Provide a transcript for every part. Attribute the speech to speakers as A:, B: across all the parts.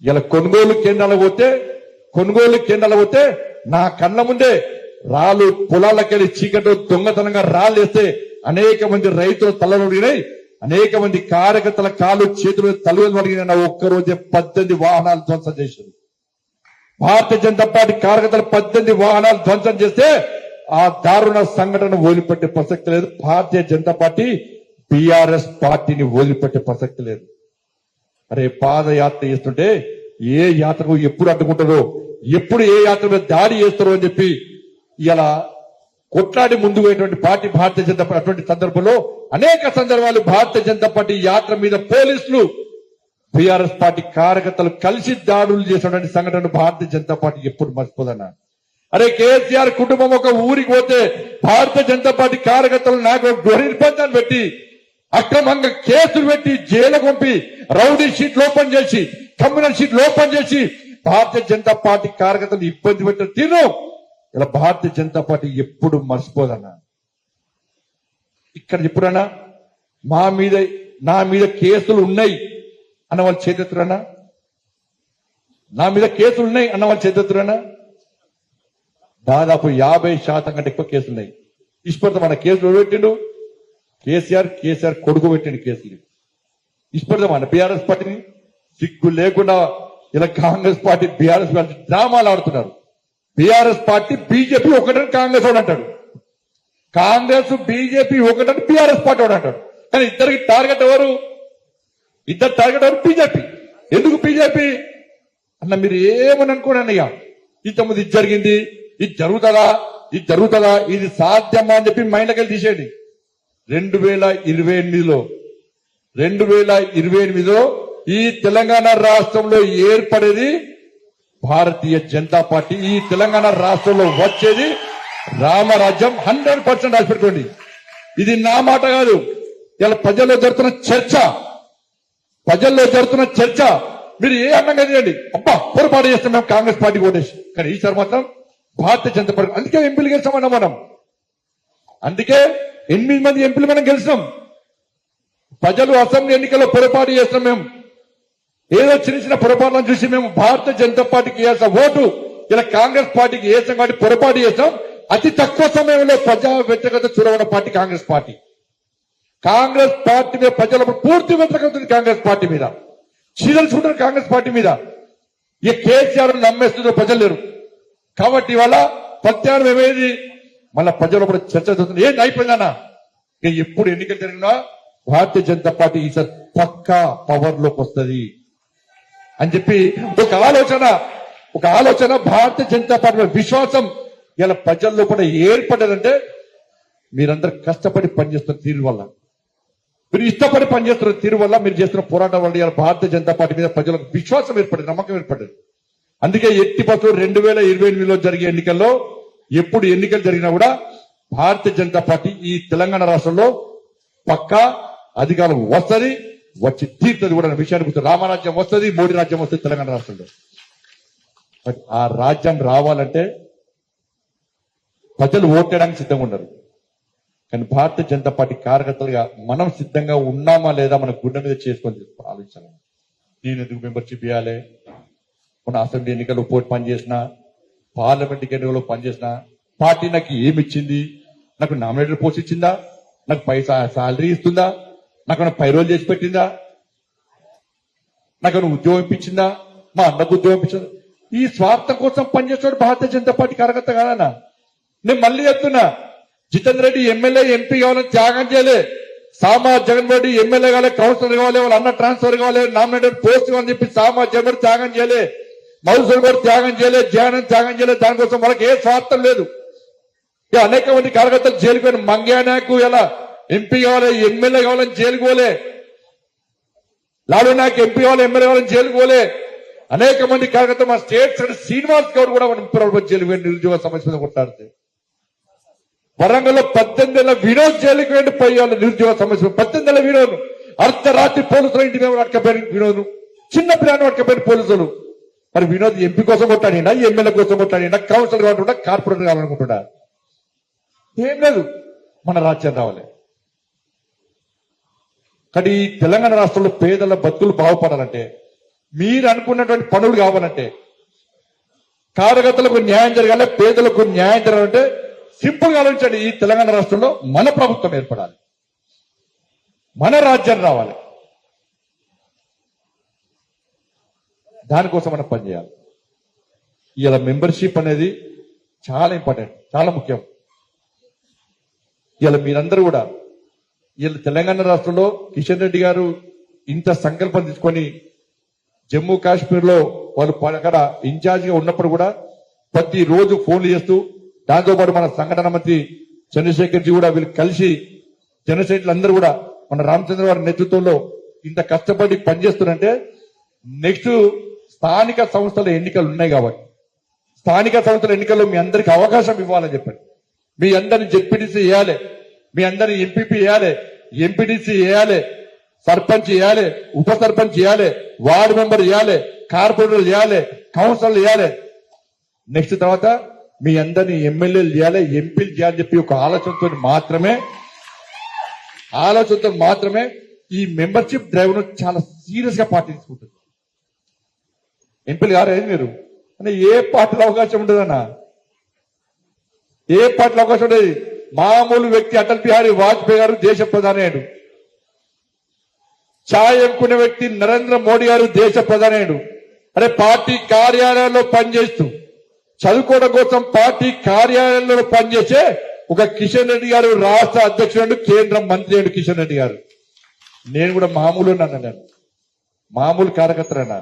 A: ఇలా కొనుగోలు కేంద్రాలకు పోతే నా కళ్ళ ముందే రాళ్ళు పొలాలకెళ్ళి చీకటి దొంగతనంగా రాళ్ళు వేస్తే అనేక మంది రైతుల తలలు అడిగినాయి, అనేక మంది కార్యకర్తల కాళ్ళు చేతులు తలలు అడిగిన ఒక్కరోజే 18 వాహనాలు ధ్వంసం చేశారు. భారతీయ జనతా పార్టీ కార్యకర్తలు 18 వాహనాలు ధ్వంసం చేస్తే ఆ దారుణ సంఘటన వదిలిపెట్టే ప్రసక్తి లేదు. భారతీయ జనతా పార్టీ బీఆర్ఎస్ పార్టీని వదిలిపెట్టే ప్రసక్తి లేదు. అరే పాదయాత్ర చేస్తుంటే ఏ యాత్రకు ఎప్పుడు అడ్డుకుంటారో, ఎప్పుడు ఏ యాత్ర మీద దాడి చేస్తారో అని చెప్పి ఇలా కొట్లాడి ముందుకు పోయినటువంటి పార్టీ భారతీయ జనతా పార్టీ. అటువంటి సందర్భంలో అనేక సందర్భాలు భారతీయ జనతా పార్టీ యాత్ర మీద పోలీసులు బీఆర్ఎస్ పార్టీ కార్యకర్తలు కలిసి దాడులు చేసినటువంటి సంఘటన భారతీయ జనతా పార్టీ ఎప్పుడు మర్చిపోదన్నా. అరే కేసీఆర్ కుటుంబం ఒక ఊరికి పోతే భారతీయ జనతా పార్టీ కార్యకర్తలు నాకు గృహ నిర్బంధాన్ని పెట్టి అక్రమంగా కేసులు పెట్టి జైలు పంపి రౌడీ షీట్లు ఓపెన్ చేసి కమ్యూనల్ షీట్లు ఓపెన్ చేసి భారతీయ జనతా పార్టీ కార్యకర్తలు ఇబ్బంది పెట్టిన తీరు ఇలా భారతీయ జనతా పార్టీ ఎప్పుడు మర్చిపోదన్నా. ఇక్కడ చెప్పురన్నా నా మీద కేసులు ఉన్నాయి అన్న వాళ్ళు చేతెత్తురన్నా, నా మీద కేసులు ఉన్నాయి అన్న వాళ్ళు చేతెత్తురన్నా. దాదాపు 50% కంటే ఎక్కువ కేసులున్నాయి. ఇష్టపడతా మన కేసులు పెట్టిండు కేసీఆర్ కొడుకు పెట్టిండు కేసులు. ఇష్టపడతా మన బీఆర్ఎస్ పార్టీని సిగ్గు లేకుండా ఇలా కాంగ్రెస్ పార్టీ బీఆర్ఎస్ పార్టీ డ్రామాలు ఆడుతున్నారు. బీఆర్ఎస్ పార్టీ బీజేపీ ఒకటని కాంగ్రెస్ వాడు అంటాడు, కాంగ్రెస్ బీజేపీ ఒకటని బీఆర్ఎస్ పార్టీ వాడు అంటాడు. కానీ ఇద్దరు టార్గెట్ ఎవరు బీజేపీ. ఎందుకు బీజేపీ అన్న మీరు ఏమని అనుకోండి. ఇక ఇంతకుముందు ఇది జరిగింది, ఇది జరుగుతుందా, ఇది సాధ్యమా అని చెప్పి మైండ్కి వెళ్ళి తీసేయండి. 2028లో ఈ తెలంగాణ రాష్ట్రంలో ఏర్పడేది భారతీయ జనతా పార్టీ. ఈ తెలంగాణ రాష్ట్రంలో వచ్చేది రామరాజ్యం. 100% రాసి పెట్టుకోండి. ఇది నా మాట కాదు, ఇలా ప్రజల్లో జరుగుతున్న చర్చ. మీరు ఏ అన్నంగా చేయండి, అబ్బా పొరపాటు చేస్తాం మేము కాంగ్రెస్ పార్టీ ఓటేసి, కానీ ఈసారి మాత్రం భారతీయ జనతా పార్టీ. అందుకే ఎంపీలు గెలిచామన్నా మనం, అందుకే 8 మంది ఎంపీలు మనం గెలిచినాం. ప్రజలు అసెంబ్లీ ఎన్నికల్లో పొరపాటు చేస్తాం మేము, ఏదో చిన్న పొరపాట్లను చూసి మేము భారతీయ జనతా పార్టీకి వేసిన ఓటు ఇలా కాంగ్రెస్ పార్టీకి వేసాం కాబట్టి పొరపాటు చేస్తాం. అతి తక్కువ సమయంలో ప్రజా వ్యతిరేకత చూడవన్న party Congress party. Congress party మీద ప్రజలకు పూర్తి వ్యతిరేకత ఉంది. కాంగ్రెస్ పార్టీ మీద చీరలు చూడరు. కాంగ్రెస్ పార్టీ మీద ఈ కేసీఆర్ నమ్మేస్తుందో ప్రజలు లేరు కాబట్టి ఇవాళ ప్రత్యామ్నాయం ఏమేది మళ్ళా ప్రజలు కూడా చర్చ జరుగుతుంది. ఏంటి అయిపోయిందన్నా, ఎప్పుడు ఎన్నికలు జరిగినా భారతీయ జనతా పార్టీ ఈసారి పక్కా పవర్ లోకి వస్తుంది అని చెప్పి ఒక ఆలోచన భారతీయ జనతా పార్టీ విశ్వాసం ఇలా ప్రజల్లో కూడా ఏర్పడ్డదంటే మీరందరూ కష్టపడి పనిచేస్తున్న తీరు వల్ల, మీరు ఇష్టపడి పనిచేస్తున్న తీరు వల్ల, మీరు చేస్తున్న పోరాటం వల్ల ఇలా భారతీయ జనతా పార్టీ మీద ప్రజలకు విశ్వాసం ఏర్పడింది, నమ్మకం ఏర్పడింది. అందుకే ఎట్టి పక్షం 2028లో జరిగే ఎన్నికల్లో ఎప్పుడు ఎన్నికలు జరిగినా కూడా భారతీయ జనతా పార్టీ ఈ తెలంగాణ రాష్ట్రంలో పక్కా అధికారం వస్తుంది, వచ్చి తీరుతుంది కూడా. విషయానికి గుర్తు రామరాజ్యం వస్తుంది, మోడీ రాజ్యం వస్తుంది తెలంగాణ రాష్ట్రంలో. ఆ రాజ్యం రావాలంటే ప్రజలు ఓటేయడానికి సిద్ధంగా ఉన్నారు. కానీ భారతీయ జనతా పార్టీ కార్యకర్తలుగా మనం సిద్ధంగా ఉన్నామా లేదా మన గుండె మీద చేసుకొని ఆలోచించాలి. నేను ఎందుకు మెంబర్షిప్ ఇవ్వాలి, మన అసెంబ్లీ ఎన్నికల్లో పోటీ పనిచేసిన, పార్లమెంట్ ఎన్నికల్లో పనిచేసిన పార్టీ నాకు ఏమిచ్చింది, నాకు నామినేటెడ్ పోస్ట్ ఇచ్చిందా, నాకు పైసా శాలరీ ఇస్తుందా, నాకు పైరోలు చేసి పెట్టిందా, నాకు ఉద్యోగం ఇప్పించిందా, మా అన్నకు ఉద్యోగం ఇప్పించిందా. ఈ స్వార్థం కోసం పనిచేస్తాడు భారతీయ జనతా పార్టీ కార్యకర్త కాదన్నా. నేను మళ్ళీ చెప్తున్నా, జితేందర్ రెడ్డి ఎమ్మెల్యే ఎంపీ కావాలని త్యాగం చేయలే, జగన్ రెడ్డి ఎమ్మెల్యే కావాలి, కౌన్సిలర్ కావాలి, వాళ్ళ అన్న ట్రాన్స్ఫర్ కావాలి, నామినేటెడ్ పోస్ట్ కావాలని చెప్పి జగన్ త్యాగం చేయలే, మధుసూర్ గారు త్యాగం చేయలే, జగన్ త్యాగం చేయలే. దానికోసం వాళ్ళకి ఏ స్వార్థం లేదు. అనేక మంది కార్యకర్తలు జైలుకు పోయిన మంగ్యానాకు ఎలా ఎంపీ కావాలి, ఎమ్మెల్యే కావాలని జైలుకు పోలే, లాలు నాయక్ ఎంపీ కావాలి, ఎమ్మెల్యే కావాలని జైలుకు పోలే. అనేక మంది కార్యకర్తలు మా స్టేట్ సెక్రటరీ శ్రీనివాస్ గౌడ్ కూడా జైలుకు పోయి నిరుద్యోగ సమస్య మీద కొట్లాడితే, వరంగల్లో 18 ఏళ్ల వినోద్ జైలుకు వెళ్ళి పోయాలి నిరుద్యోగ సమస్య. 18 ఏళ్ల వినోద్ అర్ధరాత్రి పోలీసులు ఇంటి మీద పట్టుకపోయిన వినోద్, చిన్న పిల్లని పట్టుకపోయిన పోలీసులు. మరి వినోద్ ఎంపీ కోసం కొట్టాడినా, ఎమ్మెల్యే కోసం కొట్టాడినా, కౌన్సిలర్ కావాలనుకుంటా, కార్పొరేటర్ కావాలనుకుంటున్నా, ఏం లేదు, మన రాజ్యం రావాలి. కానీ తెలంగాణ రాష్ట్రంలో పేదల బతుకులు బాగుపడాలంటే మీరు అనుకున్నటువంటి పనులు కావాలంటే, కార్యకర్తలకు న్యాయం జరగాలి, పేదలకు న్యాయం జరగాలంటే సింపుల్ గా ఆలోచించండి. ఈ తెలంగాణ రాష్ట్రంలో మన ప్రభుత్వం ఏర్పడాలి, మన రాజ్యం రావాలి. దానికోసం మనం పనిచేయాలి. ఇలా మెంబర్షిప్ అనేది చాలా ఇంపార్టెంట్, చాలా ముఖ్యం. ఇలా మీరందరూ కూడా ఇలా తెలంగాణ రాష్ట్రంలో కిషన్ రెడ్డి గారు ఇంత సంకల్పం తీసుకొని జమ్మూ కాశ్మీర్ లో వాళ్ళు అక్కడ ఇన్ఛార్జ్ గా ఉన్నప్పుడు కూడా ప్రతిరోజు ఫోన్లు చేస్తూ, దాంతోపాటు మన సంఘటన మంత్రి చంద్రశేఖర్ జీ కూడా వీళ్ళు కలిసి జనసైనికులందరూ కూడా మన రామచంద్ర గారి నేతృత్వంలో ఇంత కష్టపడి పనిచేస్తున్నారంటే నెక్స్ట్ స్థానిక సంస్థల ఎన్నికలు ఉన్నాయి కాబట్టి స్థానిక సంస్థల ఎన్నికల్లో మీ అందరికి అవకాశం ఇవ్వాలని చెప్పండి. మీ అందరిని జెడ్పీటీసీ వేయాలి, మీ అందరిని ఎంపీపీ వేయాలి, ఎంపీటీసీ వేయాలి, సర్పంచ్ చేయాలి, ఉప సర్పంచ్ చేయాలి, వార్డు మెంబర్ చేయాలి, కార్పొరేటర్ చేయాలి, కౌన్సిలర్ చేయాలి. నెక్స్ట్ తర్వాత మీ అందరినీ ఎమ్మెల్యేలు చేయాలి, ఎంపీలు చేయాలని చెప్పి ఒక ఆలోచనతో మాత్రమే ఈ మెంబర్షిప్ డ్రైవ్ ను చాలా సీరియస్ గా పార్టీ తీసుకుంటుంది. ఎంపీలు గారు మీరు అంటే ఏ పార్టీలో అవకాశం ఉండదన్నా, ఏ పార్టీలో అవకాశం ఉండేది. మామూలు వ్యక్తి అటల్ బిహారీ వాజ్పేయి గారు దేశ ప్రధాని అయ్యాడు, ఛాయ్ అమ్ముకునే వ్యక్తి నరేంద్ర మోడీ గారు దేశ ప్రధాని అయ్యాడు. అరే పార్టీ కార్యాలయాల్లో పనిచేస్తూ చదువుకోవడం కోసం పార్టీ కార్యాలయంలో పనిచేసే ఒక కిషన్ రెడ్డి గారు రాష్ట్ర అధ్యక్షుడు, కేంద్ర మంత్రి అయిన కిషన్ రెడ్డి గారు. నేను కూడా మామూలు నేను మామూలు కార్యకర్తనైనా,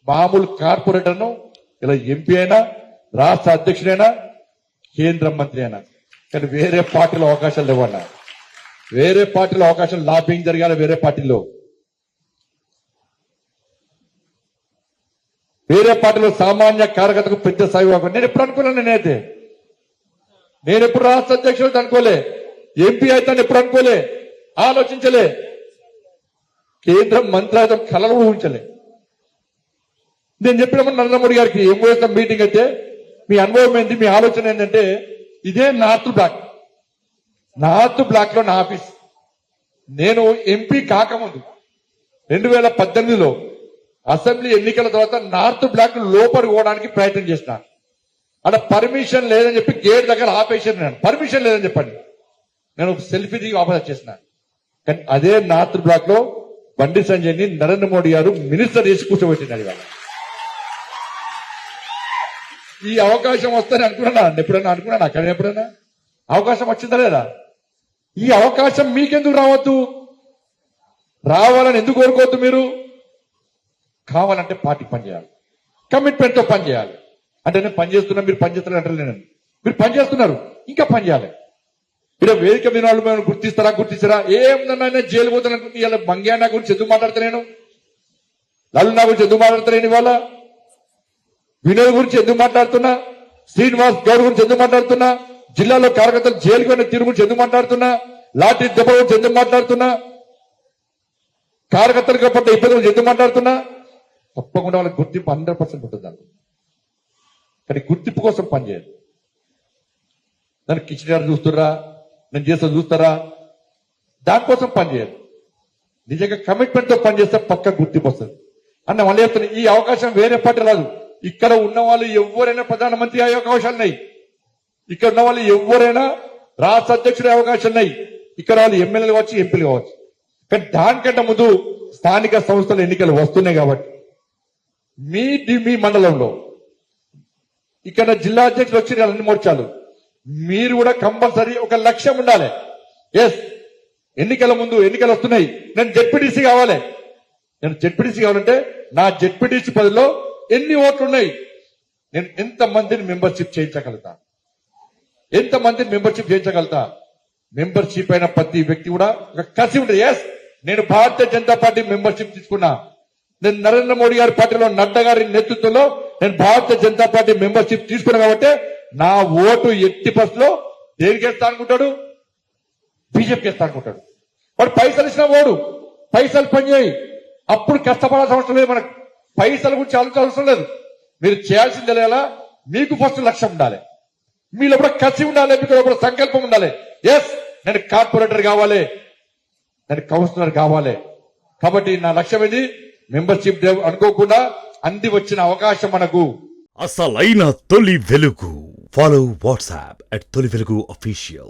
A: మామూలు కార్పొరేటర్ను, ఇలా ఎంపీ అయినా, రాష్ట్ర అధ్యక్షుడైనా, కేంద్ర మంత్రి అయినా. కానీ వేరే పార్టీలో అవకాశాలు లేవన్నా, వేరే పార్టీలో అవకాశం లాబింగ్ జరగాలి. వేరే పార్టీలో సామాన్య కార్యకర్తకు పెద్ద స్థాయి కాకుండా నేను ఎప్పుడు అనుకున్నాను. నేను ఎప్పుడు రాష్ట్ర అధ్యక్షుడు అనుకోలే, ఎంపీ అయితే ఎప్పుడు అనుకోలే, ఆలోచించలే, కేంద్ర మంత్రి అయితే కలలు ఊహించలే. నేను చెప్పినప్పుడు నరేంద్ర మోడీ గారికి ఎంఓఎస్ మీటింగ్ అయితే మీ అనుభవం ఏంటి, మీ ఆలోచన ఏంటంటే ఇదే నార్త్ బ్లాక్ లో నా ఆఫీస్. నేను ఎంపీ కాకముందు 2018లో అసెంబ్లీ ఎన్నికల తర్వాత నార్త్ బ్లాక్ లోపలికి పోవడానికి ప్రయత్నం చేసిన. అక్కడ పర్మిషన్ లేదని చెప్పి గేట్ దగ్గర ఆపేసాను. నేను పర్మిషన్ లేదని చెప్పండి, నేను ఒక సెల్ఫీ దిగి వాపస్ చేసిన. కానీ అదే నార్త్ బ్లాక్ లో బండి సంజయ్ ని నరేంద్ర మోడీ గారు మినిస్టర్ చేసి కూర్చోబెట్టినారు. ఇవాళ ఈ అవకాశం వస్తుందని అనుకున్నా, ఎప్పుడైనా అనుకున్నాను అక్కడ, ఎప్పుడైనా అవకాశం వచ్చిందా లేదా? ఈ అవకాశం మీకెందుకు రావద్దు? రావాలని ఎందుకు కోరుకోవద్దు? మీరు కావాలంటే పార్టీ పనిచేయాలి, కమిట్మెంట్ తో పనిచేయాలి. అంటే నేను పనిచేస్తున్నా, మీరు పనిచేస్తున్నారు అంటే నేను, మీరు పనిచేస్తున్నారు, ఇంకా పనిచేయాలి. మీరు వేదిక మీద వాళ్ళు గుర్తిస్తారా? ఏమన్నా జైలు పోతాను. ఇలా మంగ్యానా గురించి ఎందుకు మాట్లాడతా, నేను లల్నా గురించి ఎందుకు మాట్లాడతాను, ఇవాళ వినోద్ గురించి ఎందుకు మాట్లాడుతున్నా, శ్రీనివాస్ గౌడ్ గురించి ఎందుకు మాట్లాడుతున్నా, జిల్లాలో కార్యకర్తలు జైలుకు వెళ్ళిన తీరు గురించి ఎందుకు మాట్లాడుతున్నా, లాఠీ దెబ్బ గురించి ఎందుకు మాట్లాడుతున్నా, కార్యకర్తలకు పడ్డ ఇబ్బంది గురించి ఎందుకు మాట్లాడుతున్నా. తప్పకుండా వాళ్ళకి గుర్తింపు 100% ఉంటుంది. కానీ గుర్తింపు కోసం పనిచేయాలి. నన్ను కిషన్ గారు చూస్తురా, నేను చేస్తా చూస్తారా, దానికోసం పనిచేయాలి. నిజంగా కమిట్మెంట్ తో పనిచేస్తే పక్క గుర్తింపు వస్తుంది. అన్న మళ్ళీ చెప్తున్నా, ఈ అవకాశం వేరే పార్టీ రాదు. ఇక్కడ ఉన్న వాళ్ళు ఎవరైనా ప్రధానమంత్రి అయ్యే అవకాశాలు ఉన్నాయి, ఇక్కడ ఉన్న వాళ్ళు ఎవరైనా రాష్ట్ర అధ్యక్షుడు అవకాశాలు ఉన్నాయి, ఇక్కడ వాళ్ళు ఎమ్మెల్యేలు కావచ్చు, ఎంపీలు కావచ్చు. కానీ దానికంటే ముందు స్థానిక సంస్థల ఎన్నికలు వస్తున్నాయి కాబట్టి మీ మండలంలో ఇక్కడ జిల్లా అధ్యక్షులు వచ్చి అన్ని మోర్చాలు, మీరు కూడా కంపల్సరీ ఒక లక్ష్యం ఉండాలి. ఎస్, ఎన్నికల ముందు ఎన్నికలు వస్తున్నాయి, నేను జెడ్పీటీసీ కావాలి. నేను జెడ్పీటీసీ కావాలంటే నా జెడ్పీటీసీ పదిలో ఎన్ని ఓట్లు ఉన్నాయి, నేను ఎంతమందిని మెంబర్షిప్ చేయించగలుగుతా, మెంబర్షిప్ అయిన ప్రతి వ్యక్తి కూడా ఒక కసి ఉంటుంది. ఎస్, నేను భారతీయ జనతా పార్టీ మెంబర్షిప్ తీసుకున్నా, నేను నరేంద్ర మోడీ గారి పార్టీలో నడ్డా గారి నేతృత్వంలో నేను భారతీయ జనతా పార్టీ మెంబర్షిప్ తీసుకున్నా కాబట్టి నా ఓటు ఎట్టి పరిస్థితిలో దేనికి వేస్తా అనుకుంటాడు, బీజేపీకి వేస్తా అనుకుంటాడు. వాడు పైసలు ఇచ్చిన ఓడు, పైసలు పనిచేయి, అప్పుడు కష్టపడాల్సిన అవసరం లేదు. మనకు పైసల గురించి ఆలోచించాల్సిన అవసరం లేదు. మీరు చేయాల్సింది ఎలా, మీకు ఫస్ట్ లక్ష్యం ఉండాలి, మీలో కూడా కసి ఉండాలి, మీకు కూడా సంకల్పం ఉండాలి. ఎస్, నేను కార్పొరేటర్ కావాలి, నేను కౌన్సిలర్ కావాలి. కాబట్టి నా లక్ష్యం ఏంది, మెంబర్షిప్ అనుకోకుండా అంది వచ్చిన అవకాశం మనకు.
B: అసలైన తొలి వెలుగు. ఫాలో వాట్సాప్ @తొలి వెలుగు official.